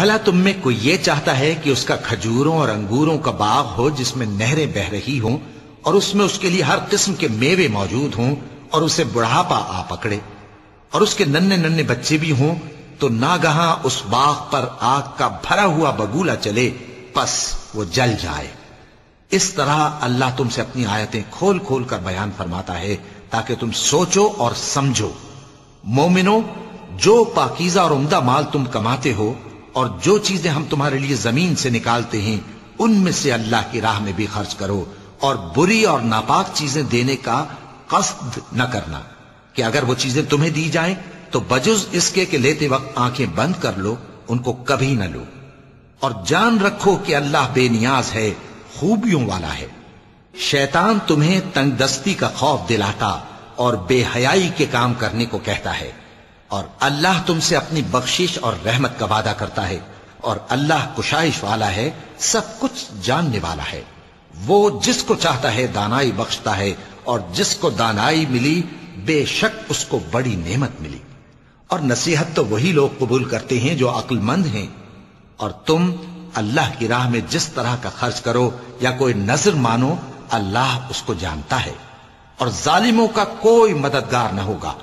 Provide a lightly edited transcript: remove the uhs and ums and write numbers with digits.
بھلا تم میں کوئی یہ چاہتا ہے کہ اس کا کھجوروں اور انگوروں کا باغ ہو جس میں نہریں بہ رہی ہوں اور اس میں اس کے لیے ہر قسم کے میوے موجود ہوں اور اسے بڑھاپا آ پکڑے اور اس کے ننھے ننھے بچے بھی ہوں تو ناگہاں اس باغ پر آگ کا بھرا ہوا بگولا چلے پس وہ جل جائے؟ اس طرح اللہ تم سے اپنی آیتیں کھول کھول کر بیان فرماتا ہے تاکہ تم سوچو اور سمجھو۔ مومنو، جو پاکیزہ اور عمدہ مال تم کماتے ہو اور جو چیزیں ہم تمہارے لیے زمین سے نکالتے ہیں ان میں سے اللہ کی راہ میں بھی خرچ کرو، اور بری اور ناپاک چیزیں دینے کا قصد نہ کرنا کہ اگر وہ چیزیں تمہیں دی جائیں تو بجز اس کے کہ لیتے وقت آنکھیں بند کر لو ان کو کبھی نہ لو، اور جان رکھو کہ اللہ بے نیاز ہے، خوبیوں والا ہے۔ شیطان تمہیں تنگ دستی کا خوف دلاتا اور بے حیائی کے کام کرنے کو کہتا ہے، اور اللہ تم سے اپنی بخشش اور رحمت کا وعدہ کرتا ہے، اور اللہ کشائش والا ہے، سب کچھ جاننے والا ہے۔ وہ جس کو چاہتا ہے دانائی بخشتا ہے، اور جس کو دانائی ملی بے شک اس کو بڑی نعمت ملی۔ اور نصیحت تو وہی لوگ قبول کرتے ہیں جو عقل مند ہیں، اور تم اللہ کی راہ میں جس طرح کا خرچ کرو یا کوئی نذر مانو اللہ اس کو جانتا ہے، اور ظالموں کا کوئی مددگار نہ ہوگا۔